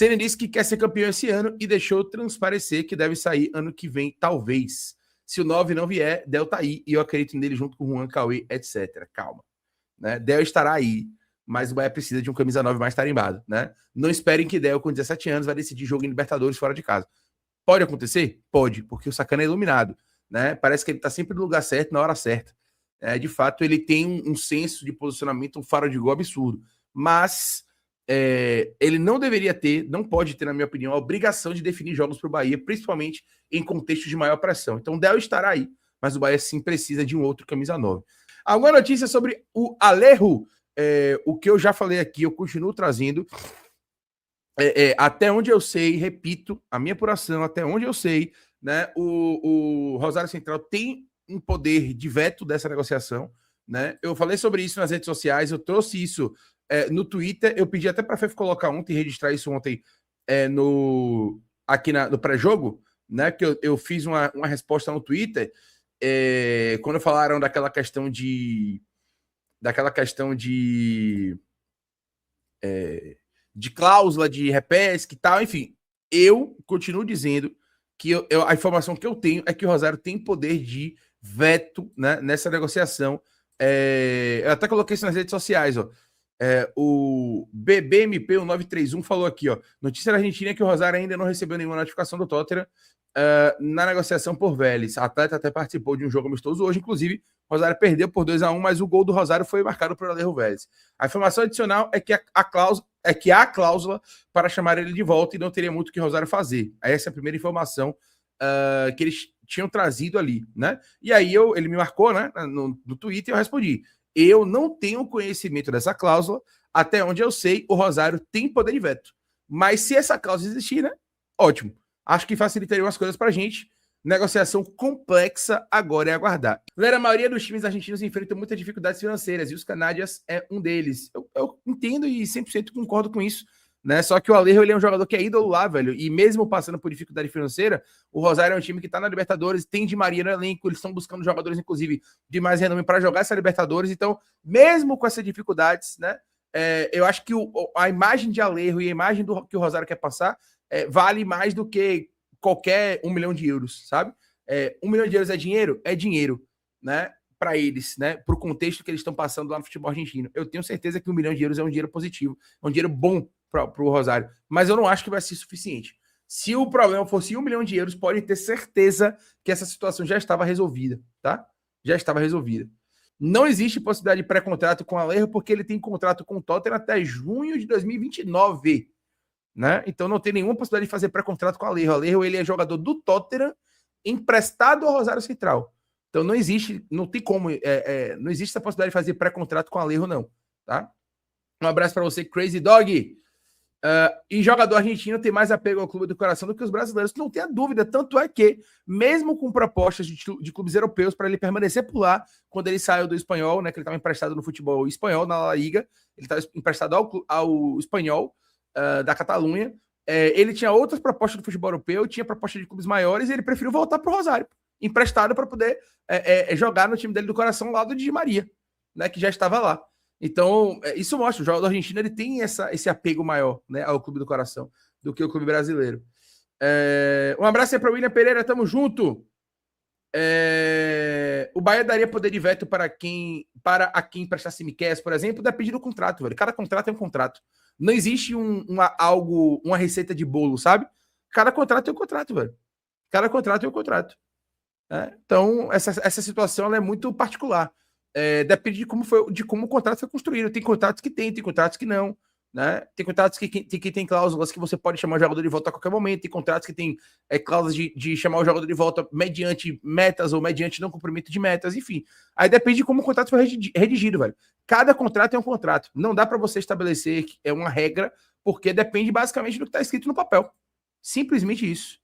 Ceni disse que quer ser campeão esse ano e deixou transparecer que deve sair ano que vem, talvez. Se o 9 não vier, Del tá aí e eu acredito nele junto com o Juan, Cauê, etc. Calma. Né? Del estará aí, mas o Bahia precisa de um camisa 9 mais tarimbado. Né? Não esperem que Del, com 17 anos, vai decidir jogo em Libertadores fora de casa. Pode acontecer? Pode, porque o sacana é iluminado. Né? Parece que ele tá sempre no lugar certo, na hora certa. De fato, ele tem um senso de posicionamento, um faro de gol absurdo. Mas ele não deveria ter, não pode ter, na minha opinião, a obrigação de definir jogos para o Bahia, principalmente em contextos de maior pressão. Então, o Del estará aí, mas o Bahia sim precisa de um outro camisa 9. Alguma notícia sobre o Alejo? O que eu já falei aqui, eu continuo trazendo. Até onde eu sei, repito, a minha apuração, até onde eu sei, né, o Rosário Central tem um poder de veto dessa negociação. Né? Eu falei sobre isso nas redes sociais, eu trouxe isso no Twitter, eu pedi até para a FEF colocar ontem, registrar isso ontem aqui no pré-jogo, né? Que eu fiz uma resposta no Twitter quando falaram daquela questão de cláusula de repesca e tal, enfim. Eu continuo dizendo que a informação que eu tenho é que o Rosário tem poder de veto, né, nessa negociação. Eu até coloquei isso nas redes sociais, ó. O BBMP 1931 falou aqui, ó. Notícia da Argentina é que o Rosário ainda não recebeu nenhuma notificação do Tottenham na negociação por Vélez. A atleta até participou de um jogo amistoso hoje, inclusive o Rosário perdeu por 2-1, mas o gol do Rosário foi marcado por Alejo Vélez. A informação adicional é que há cláusula para chamar ele de volta e não teria muito o que o Rosário fazer. Essa é a primeira informação que eles tinham trazido ali, né? E aí ele me marcou, né, no Twitter, e eu respondi: eu não tenho conhecimento dessa cláusula, até onde eu sei, o Rosário tem poder de veto. Mas se essa cláusula existir, né, ótimo. Acho que facilitaria umas coisas pra gente. Negociação complexa, agora é aguardar. Galera, a maioria dos times argentinos enfrentam muitas dificuldades financeiras e os Canadias é um deles. Eu entendo e 100% concordo com isso. Né? Só que o Alejo, ele é um jogador que é ídolo lá, velho. E mesmo passando por dificuldade financeira, o Rosário é um time que tá na Libertadores, tem Di Maria no elenco, eles estão buscando jogadores, inclusive, de mais renome para jogar essa Libertadores. Então, mesmo com essas dificuldades, né? Eu acho que a imagem de Alejo e a imagem que o Rosário quer passar vale mais do que qualquer 1 milhão de euros, sabe? 1 milhão de euros é dinheiro? É dinheiro, né? Para eles, né? Para o contexto que eles estão passando lá no futebol argentino. Eu tenho certeza que 1 milhão de euros é um dinheiro positivo, é um dinheiro bom para o Rosário, mas eu não acho que vai ser suficiente. Se o problema fosse 1 milhão de euros, pode ter certeza que essa situação já estava resolvida, tá? Já estava resolvida. Não existe possibilidade de pré-contrato com o Alejo, porque ele tem contrato com o Tottenham até junho de 2029, né? Então não tem nenhuma possibilidade de fazer pré-contrato com o Alejo. O Alejo, ele é jogador do Tottenham emprestado ao Rosário Central. Então não existe, não tem como, não existe essa possibilidade de fazer pré-contrato com o Alejo, não, tá? Um abraço para você, Crazy Dog. E jogador argentino tem mais apego ao clube do coração do que os brasileiros, não tenha dúvida. Tanto é que, mesmo com propostas de clubes europeus para ele permanecer por lá, quando ele saiu do Espanhol, né, que ele estava emprestado no futebol espanhol, na La Liga, ele estava emprestado ao Espanhol da Catalunha. Ele tinha outras propostas do futebol europeu, tinha proposta de clubes maiores, e ele preferiu voltar para o Rosário, emprestado para poder jogar no time dele do coração, ao lado de Di Maria, né, que já estava lá. Então, isso mostra, o jogador argentino ele tem esse apego maior, né, ao clube do coração do que o clube brasileiro. Um abraço aí para o William Pereira, tamo junto. O Bahia daria poder de veto para a quem emprestasse Miqueias, por exemplo, depende do contrato, velho. Cada contrato é um contrato. Não existe uma receita de bolo, sabe? Cada contrato é um contrato, velho. Cada contrato é um contrato. Então, essa situação ela é muito particular. Depende de como o contrato foi construído. Tem contratos que tem contratos que não. Né? Tem contratos que tem cláusulas que você pode chamar o jogador de volta a qualquer momento. Tem contratos que tem cláusulas de chamar o jogador de volta mediante metas ou mediante não cumprimento de metas. Enfim, aí depende de como o contrato foi redigido, velho. Cada contrato é um contrato. Não dá para você estabelecer uma regra, porque depende basicamente do que está escrito no papel. Simplesmente isso.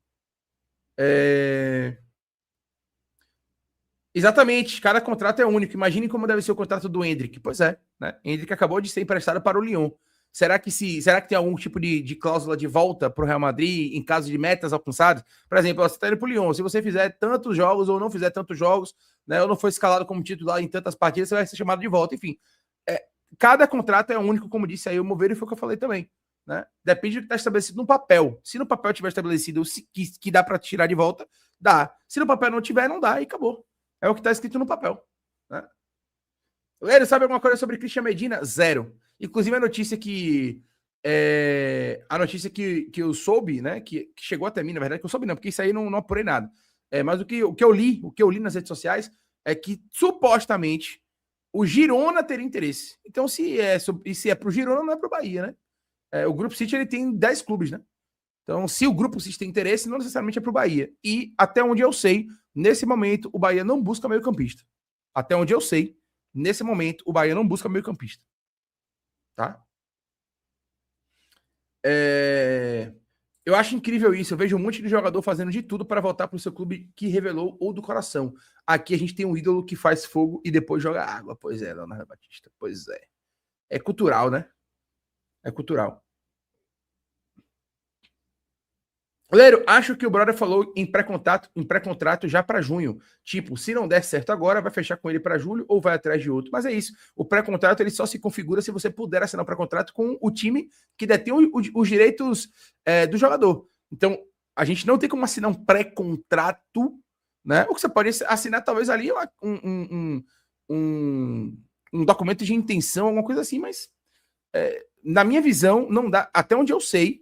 Exatamente, cada contrato é único. Imagine como deve ser o contrato do Endrick. Pois é, né? Endrick acabou de ser emprestado para o Lyon. Será que tem algum tipo de cláusula de volta para o Real Madrid em caso de metas alcançadas? Por exemplo, você está indo para o Lyon. Se você fizer tantos jogos ou não fizer tantos jogos, né, ou não for escalado como titular em tantas partidas, você vai ser chamado de volta. Enfim, cada contrato é único, como disse aí o Moveiro, e foi o que eu falei também. né? Depende do que está estabelecido no papel. Se no papel tiver estabelecido que dá para tirar de volta, dá. Se no papel não tiver, não dá e acabou. É o que está escrito no papel. Né? Ele sabe alguma coisa sobre Christian Medina? Zero. Inclusive a notícia que eu soube, né? Que chegou até mim, na verdade, que eu soube não, porque isso aí não apurei nada. Mas o que eu li nas redes sociais é que supostamente o Girona teria interesse. Então, se é pro Girona, não é pro Bahia, né? O Grupo City ele tem 10 clubes, né? Então, se o Grupo City tem interesse, não necessariamente é pro Bahia. E até onde eu sei, nesse momento, o Bahia não busca meio-campista. Até onde eu sei, nesse momento, o Bahia não busca meio-campista. Tá? Eu acho incrível isso. Eu vejo um monte de jogador fazendo de tudo para voltar para o seu clube que revelou ou do coração. Aqui a gente tem um ídolo que faz fogo e depois joga água. Pois é, Leonardo Batista. Pois é. É cultural, né? É cultural. Leiro, acho que o brother falou em pré-contrato já para junho. Tipo, se não der certo agora, vai fechar com ele para julho ou vai atrás de outro. Mas é isso. O pré-contrato ele só se configura se você puder assinar o pré-contrato com o time que detém os direitos do jogador. Então, a gente não tem como assinar um pré-contrato, né? O que você pode assinar talvez ali um documento de intenção, alguma coisa assim, mas na minha visão, não dá. Até onde eu sei,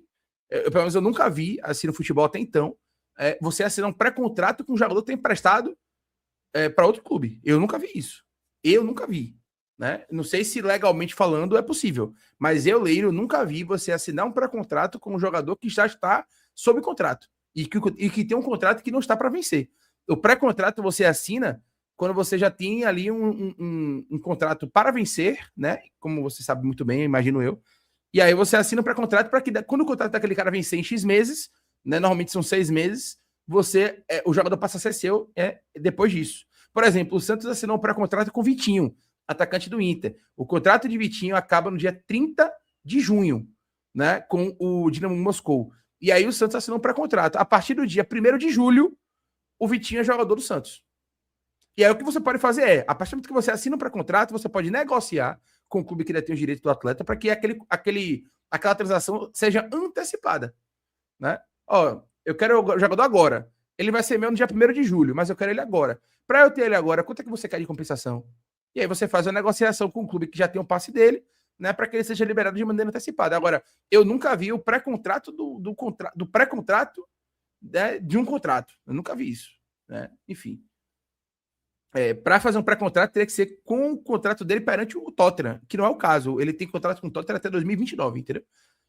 pelo menos eu nunca vi, assim, no futebol até então, você assinar um pré-contrato com um jogador que tem emprestado para outro clube. Eu nunca vi isso. Eu nunca vi. Né? Não sei se legalmente falando é possível, mas eu, Leiro, nunca vi você assinar um pré-contrato com um jogador que já está sob contrato e que tem um contrato que não está para vencer. O pré-contrato você assina quando você já tem ali um contrato para vencer, né? Como você sabe muito bem, imagino eu. E aí você assina um pré-contrato para que quando o contrato daquele cara vencer em X meses, né, normalmente são 6 meses, o jogador passa a ser seu depois disso. Por exemplo, o Santos assinou um pré-contrato com o Vitinho, atacante do Inter. O contrato de Vitinho acaba no dia 30 de junho, né, com o Dinamo Moscou. E aí o Santos assinou um pré-contrato. A partir do dia 1º de julho, o Vitinho é jogador do Santos. E aí o que você pode fazer a partir do momento que você assina um pré-contrato, você pode negociar com o clube que detém os direitos do atleta para que aquela transação seja antecipada. Né? Ó, eu quero o jogador agora. Ele vai ser meu no dia 1º de julho, mas eu quero ele agora. Para eu ter ele agora, quanto é que você quer de compensação? E aí você faz uma negociação com o clube que já tem um passe dele, né, para que ele seja liberado de maneira antecipada. Agora, eu nunca vi o pré-contrato do pré-contrato, né, de um contrato. Eu nunca vi isso. Né? Enfim. Para fazer um pré-contrato, teria que ser com o contrato dele perante o Tottenham, que não é o caso. Ele tem contrato com o Tottenham até 2029, entendeu?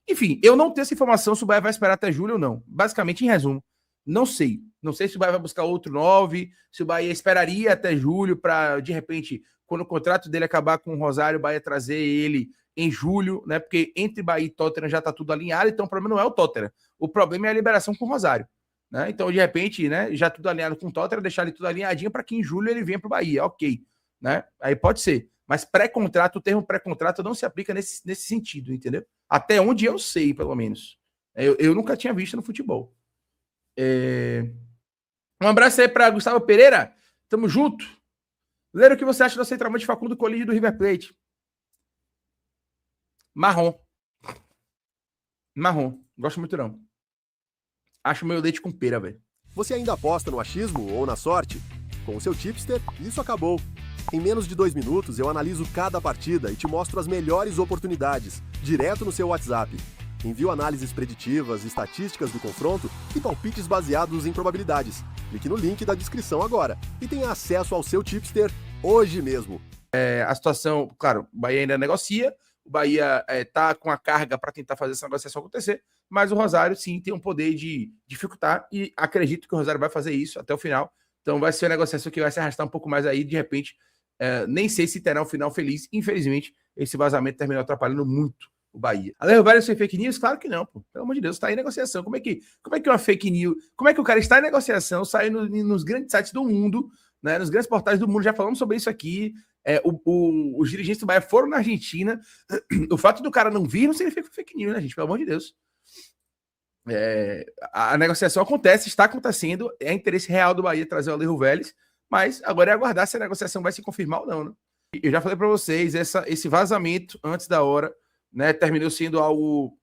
Enfim, eu não tenho essa informação se o Bahia vai esperar até julho ou não. Basicamente, em resumo, não sei. Não sei se o Bahia vai buscar outro 9, se o Bahia esperaria até julho para, de repente, quando o contrato dele acabar com o Rosário, o Bahia trazer ele em julho, né? Porque entre Bahia e Tottenham já está tudo alinhado, então o problema não é o Tottenham. O problema é a liberação com o Rosário. Né? Então, de repente, né, já tudo alinhado com o Tottenham, deixar ele tudo alinhadinho para que em julho ele venha para o Bahia, ok. Né? Aí pode ser. Mas pré-contrato, o termo pré-contrato não se aplica nesse sentido, entendeu? Até onde eu sei, pelo menos. Eu nunca tinha visto no futebol. Um abraço aí para Gustavo Pereira. Tamo junto. Leira, o que você acha do centroavante Facundo Colide do River Plate? Marrom. Gosto muito não. Acho meu leite com pera, velho. Você ainda aposta no achismo ou na sorte? Com o seu tipster, isso acabou. Em menos de 2 minutos, eu analiso cada partida e te mostro as melhores oportunidades, direto no seu WhatsApp. Envio análises preditivas, estatísticas do confronto e palpites baseados em probabilidades. Clique no link da descrição agora e tenha acesso ao seu tipster hoje mesmo. A situação, claro, o Bahia ainda negocia, o Bahia tá com a carga para tentar fazer essa negociação acontecer, mas o Rosário, sim, tem um poder de dificultar e acredito que o Rosário vai fazer isso até o final. Então vai ser uma negociação que vai se arrastar um pouco mais aí, de repente, nem sei se terá um final feliz. Infelizmente, esse vazamento terminou atrapalhando muito o Bahia. Ale Roberto, isso é fake news? Claro que não, pô. Pelo amor de Deus, está em negociação. Como é que uma fake news, como é que o cara está em negociação, sai nos grandes sites do mundo, né, nos grandes portais do mundo, já falamos sobre isso aqui. Os dirigentes do Bahia foram na Argentina. O fato do cara não vir não significa fake news, né, gente? Pelo amor de Deus. A negociação acontece, está acontecendo, é interesse real do Bahia trazer o Alejo Vélez, mas agora é aguardar se a negociação vai se confirmar ou não, né? Eu já falei para vocês, esse vazamento antes da hora, né, terminou sendo algo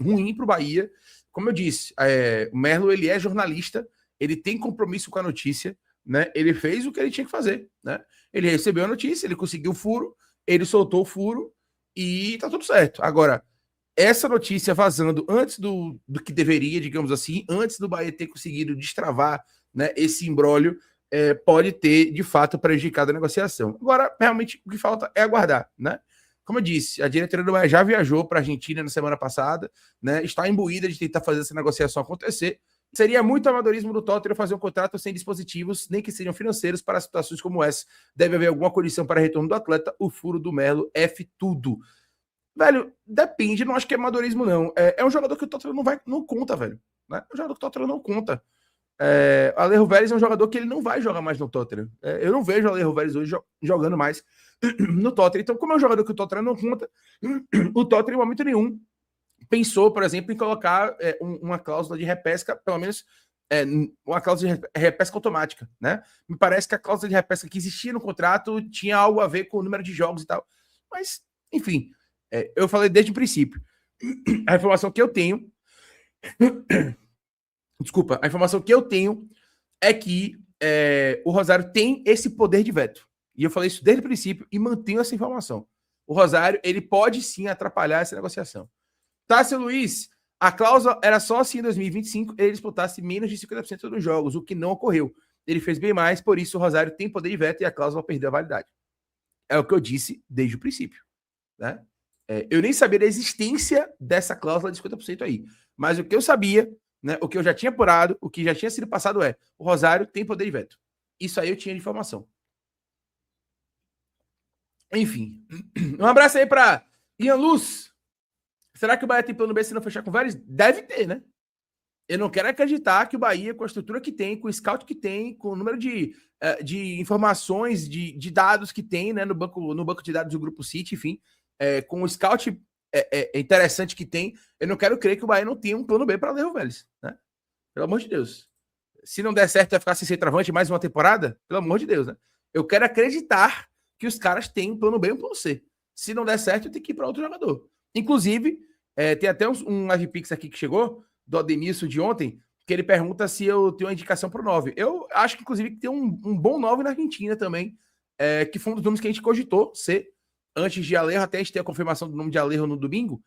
ruim para o Bahia. Como eu disse, o Merlo, ele é jornalista, ele tem compromisso com a notícia, né? Ele fez o que ele tinha que fazer, né? Ele recebeu a notícia, ele conseguiu o furo, ele soltou o furo e tá tudo certo. Agora, essa notícia vazando antes do que deveria, digamos assim, antes do Bahia ter conseguido destravar, né, esse imbróglio, pode ter, de fato, prejudicado a negociação. Agora, realmente, o que falta é aguardar, né? Como eu disse, a diretoria do Bahia já viajou para a Argentina na semana passada, né? Está imbuída de tentar fazer essa negociação acontecer. Seria muito amadorismo do Tottenham fazer um contrato sem dispositivos, nem que sejam financeiros, para situações como essa. Deve haver alguma condição para retorno do atleta. O furo do Merlo, F tudo. Velho, depende, não acho que é amadorismo, não. É um jogador que o Tottenham não conta, velho. Né? É um jogador que o Tottenham não conta. Alejo Vélez é um jogador que ele não vai jogar mais no Tottenham. Eu não vejo o Alejo Vélez hoje jogando mais no Tottenham. Então, como é um jogador que o Tottenham não conta, o Tottenham, em momento nenhum, pensou, por exemplo, em colocar uma cláusula de repesca, pelo menos uma cláusula de repesca automática, né? Me parece que a cláusula de repesca que existia no contrato tinha algo a ver com o número de jogos e tal. Mas, enfim, eu falei desde o princípio. A informação que eu tenho... Desculpa, a informação que eu tenho é que o Rosário tem esse poder de veto. E eu falei isso desde o princípio e mantenho essa informação. O Rosário, ele pode sim atrapalhar essa negociação. Tássio Luiz, a cláusula era só se em 2025 ele disputasse menos de 50% dos jogos, o que não ocorreu. Ele fez bem mais, por isso o Rosário tem poder de veto e a cláusula perdeu a validade. É o que eu disse desde o princípio. Né? Eu nem sabia da existência dessa cláusula de 50% aí. Mas o que eu sabia, né, o que eu já tinha apurado, o que já tinha sido passado o Rosário tem poder de veto. Isso aí eu tinha de informação. Enfim. Um abraço aí para Ian Luz. Será que o Bahia tem plano B se não fechar com o Vélez? Deve ter, né? Eu não quero acreditar que o Bahia, com a estrutura que tem, com o scout que tem, com o número de informações, de dados que tem, né, no banco de dados do Grupo City, enfim, com o scout interessante que tem, eu não quero crer que o Bahia não tenha um plano B para Alejo Vélez, né? Pelo amor de Deus. Se não der certo, vai ficar sem centroavante mais uma temporada? Pelo amor de Deus, né? Eu quero acreditar que os caras têm um plano B e um plano C. Se não der certo, eu tenho que ir para outro jogador. Inclusive, tem até um live pix aqui que chegou, do Adenilson de ontem, que ele pergunta se eu tenho uma indicação para o 9. Eu acho que, inclusive, que tem um bom 9 na Argentina também, que foi um dos nomes que a gente cogitou ser, antes de Alejo, até a gente ter a confirmação do nome de Alejo no domingo,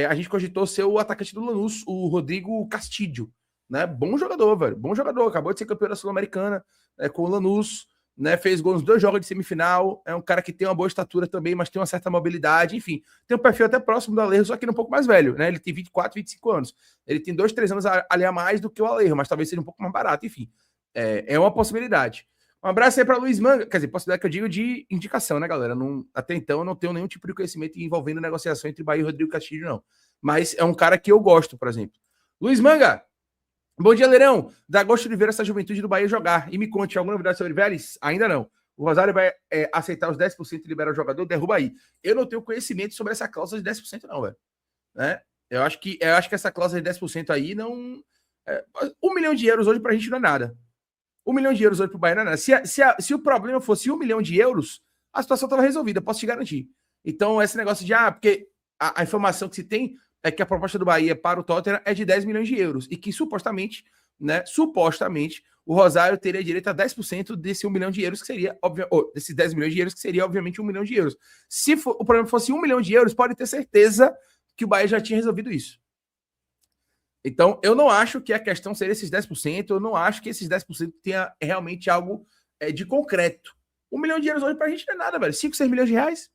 a gente cogitou ser o atacante do Lanús, o Rodrigo Castillo, né? Bom jogador, velho, bom jogador, acabou de ser campeão da Sul-Americana com o Lanús, né, fez gol nos 2 jogos de semifinal, é um cara que tem uma boa estatura também, mas tem uma certa mobilidade, enfim, tem um perfil até próximo do Alejo, só que um pouco mais velho, né, ele tem 24, 25 anos, ele tem 2, 3 anos ali a mais do que o Alejo, mas talvez seja um pouco mais barato, enfim, é uma possibilidade. Um abraço aí para Luiz Manga, quer dizer, possibilidade que eu digo de indicação, né, galera, até então eu não tenho nenhum tipo de conhecimento envolvendo negociação entre Bahia e Rodrigo Castilho, não, mas é um cara que eu gosto, por exemplo. Luiz Manga, bom dia, Leirão. Dá gosto de ver essa juventude do Bahia jogar. E me conte, alguma novidade sobre Vélez? Ainda não. O Rosário vai aceitar os 10% e liberar o jogador, derruba aí. Eu não tenho conhecimento sobre essa cláusula de 10% não, velho. Né? Eu acho que essa cláusula de 10% aí não... 1 milhão de euros hoje pra gente não é nada. 1 milhão de euros hoje pro Bahia não é nada. Se o problema fosse 1 milhão de euros, a situação estava resolvida, posso te garantir. Então, esse negócio de... porque a informação que se tem é que a proposta do Bahia para o Tottenham é de 10 milhões de euros e que supostamente, o Rosário teria direito a 10% desse 1 milhão de euros, que seria, desses 10 milhões de euros, que seria, obviamente, 1 milhão de euros. Se o problema fosse 1 milhão de euros, pode ter certeza que o Bahia já tinha resolvido isso. Então, eu não acho que a questão seria esses 10%, eu não acho que esses 10% tenha realmente algo de concreto. 1 milhão de euros hoje pra gente não é nada, velho. 5, 6 milhões de reais?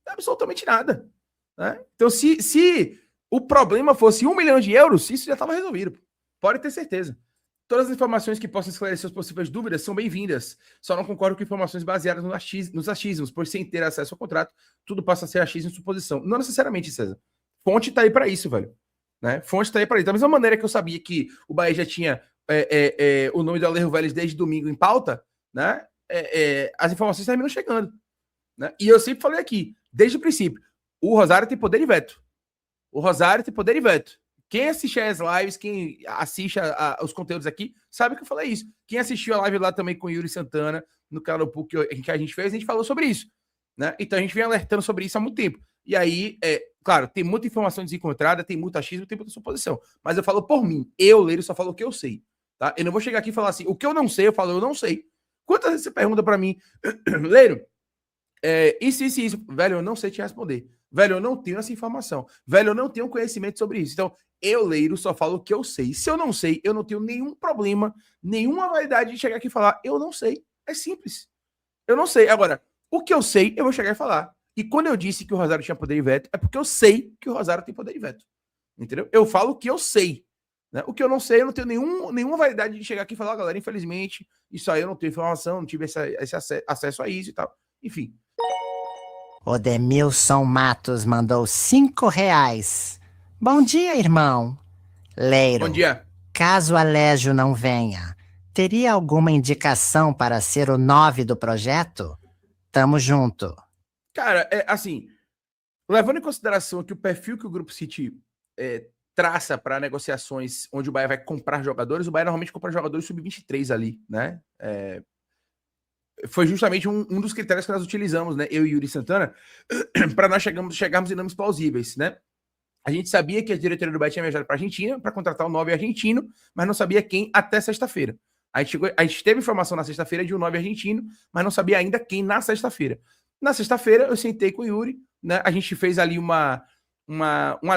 Não é absolutamente nada. Né? Então, se o problema fosse 1 milhão de euros, isso já estava resolvido. Pode ter certeza. Todas as informações que possam esclarecer as possíveis dúvidas são bem-vindas. Só não concordo com informações baseadas nos achismos, pois sem ter acesso ao contrato, tudo passa a ser achismo e suposição. Não necessariamente, César. Fonte tá aí para isso, velho. Né? Fonte tá aí para isso. Da mesma maneira que eu sabia que o Bahia já tinha o nome do Alejo Vélez desde domingo em pauta, né? As informações terminam chegando. Né? E eu sempre falei aqui, desde o princípio, o Rosário tem poder de veto. O Rosário tem poder de veto. Quem assiste as lives, quem assiste os conteúdos aqui, sabe que eu falei isso. Quem assistiu a live lá também com o Yuri Santana, no canal do PUC que a gente fez, a gente falou sobre isso. Né? Então a gente vem alertando sobre isso há muito tempo. E aí, Claro, tem muita informação desencontrada, tem muito achismo, tem muita suposição. Mas eu falo por mim. Eu, Leiro, só falo o que eu sei. Tá? Eu não vou chegar aqui e falar assim, o que eu não sei, eu falo, eu não sei. Quantas vezes você pergunta pra mim, Leiro, isso. Velho, eu não sei te responder. Velho, eu não tenho essa informação. Velho, eu não tenho conhecimento sobre isso. Então, eu, Leiro, só falo o que eu sei. Se eu não sei, eu não tenho nenhum problema, nenhuma validade de chegar aqui e falar, eu não sei. É simples. Eu não sei. Agora, o que eu sei, eu vou chegar e falar. E quando eu disse que o Rosário tinha poder de veto, é porque eu sei que o Rosário tem poder de veto. Entendeu? Eu falo o que eu sei. Né? O que eu não sei, eu não tenho nenhuma validade de chegar aqui e falar, galera, infelizmente, isso aí eu não tenho informação, não tive esse acesso a isso e tal. Enfim. O Demilson Matos mandou R$ 5. Bom dia, irmão. Leiro, Bom dia. caso Alégio não venha, teria alguma indicação para ser o 9 do projeto? Tamo junto. Cara, assim, levando em consideração que o perfil que o Grupo City traça para negociações onde o Bahia vai comprar jogadores, o Bahia normalmente compra jogadores sub-23 ali, né? Foi justamente um dos critérios que nós utilizamos, né? Eu e Yuri Santana, para nós chegarmos em nomes plausíveis, né? A gente sabia que a diretoria do Bahia tinha viajado para a Argentina para contratar um 9 argentino, mas não sabia quem até sexta-feira. A gente teve informação na sexta-feira de um 9 argentino, mas não sabia ainda quem na sexta-feira. Na sexta-feira, eu sentei com o Yuri, né? A gente fez ali uma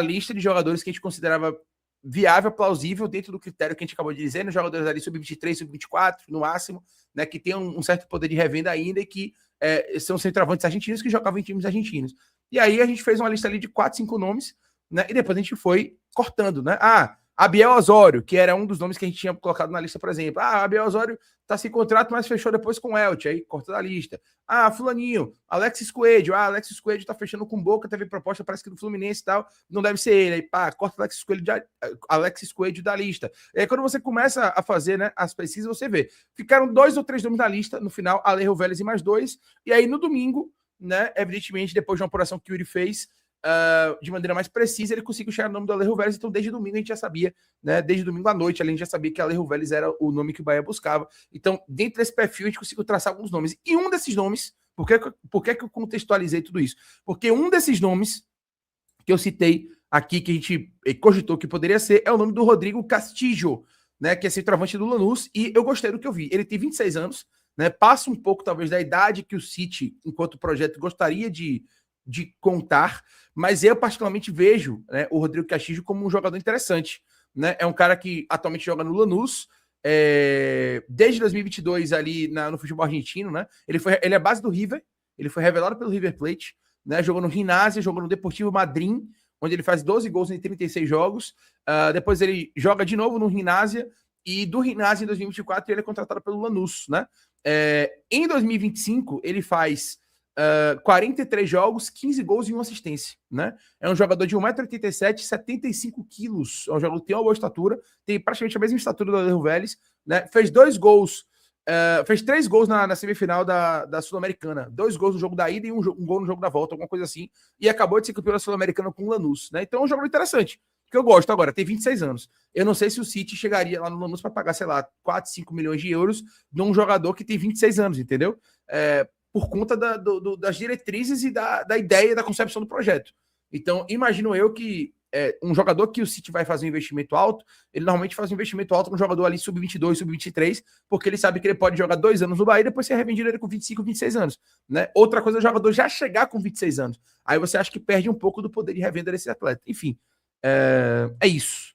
lista de jogadores que a gente considerava viável, plausível, dentro do critério que a gente acabou de dizer, né? Jogadores ali sub-23, sub-24, no máximo, né? Que tem um certo poder de revenda ainda e que são centroavantes argentinos que jogavam em times argentinos. E aí a gente fez uma lista ali de 4, 5 nomes, né? E depois a gente foi cortando, né? Abiel Osório, que era um dos nomes que a gente tinha colocado na lista, por exemplo. Abiel Osório tá sem contrato, mas fechou depois com o Elche, aí corta da lista. Fulaninho, Alexis Coelho. Alexis Coelho tá fechando com Boca, teve proposta, parece que do Fluminense e tal, não deve ser ele. Aí, corta Alexis Coelho da lista. E aí, quando você começa a fazer, né, as pesquisas, você vê. Ficaram 2 ou 3 nomes na lista, no final, Alejo Vélez e mais 2. E aí, no domingo, né, evidentemente, depois de uma apuração que o Yuri fez, de maneira mais precisa, ele conseguiu chegar no nome do Alejo Vélez. Então, desde domingo a gente já sabia, né? Desde domingo à noite, a gente já sabia que Alejo Vélez era o nome que o Bahia buscava. Então, dentro desse perfil, a gente conseguiu traçar alguns nomes. E um desses nomes, por que eu contextualizei tudo isso? Porque um desses nomes que eu citei aqui, que a gente cogitou que poderia ser, é o nome do Rodrigo Castillo, né? Que é centroavante do Lanús. E eu gostei do que eu vi. Ele tem 26 anos, né? Passa um pouco, talvez, da idade que o City, enquanto projeto, gostaria de contar, mas eu particularmente vejo, né, o Rodrigo Castillo como um jogador interessante, né? É um cara que atualmente joga no Lanús, desde 2022 ali no futebol argentino, né? Ele é base do River, ele foi revelado pelo River Plate, né? Jogou no Gimnasia, jogou no Deportivo Madryn, onde ele faz 12 gols em 36 jogos. Depois ele joga de novo no Gimnasia, e do Gimnasia em 2024 ele é contratado pelo Lanús, né? Em 2025 ele faz 43 jogos, 15 gols e 1 assistência, né? É um jogador de 1,87m, 75 quilos. É um jogador que tem uma boa estatura, tem praticamente a mesma estatura do Alejo Vélez, né? Fez 2 gols, fez 3 gols na semifinal da Sul-Americana, 2 gols no jogo da ida e um gol no jogo da volta, alguma coisa assim, e acabou de ser campeão da Sul-Americana com o Lanús, né? Então é um jogador interessante, que eu gosto. Agora, tem 26 anos. Eu não sei se o City chegaria lá no Lanús para pagar, sei lá, 4, 5 milhões de euros de um jogador que tem 26 anos, entendeu? Por conta das diretrizes e da ideia, da concepção do projeto. Então, imagino eu que um jogador que o City vai fazer um investimento alto, ele normalmente faz um investimento alto com um jogador ali sub-22, sub-23, porque ele sabe que ele pode jogar 2 anos no Bahia e depois ser revendido ele com 25, 26 anos. Né? Outra coisa é o jogador já chegar com 26 anos. Aí você acha que perde um pouco do poder de revenda desse atleta. Enfim, é isso.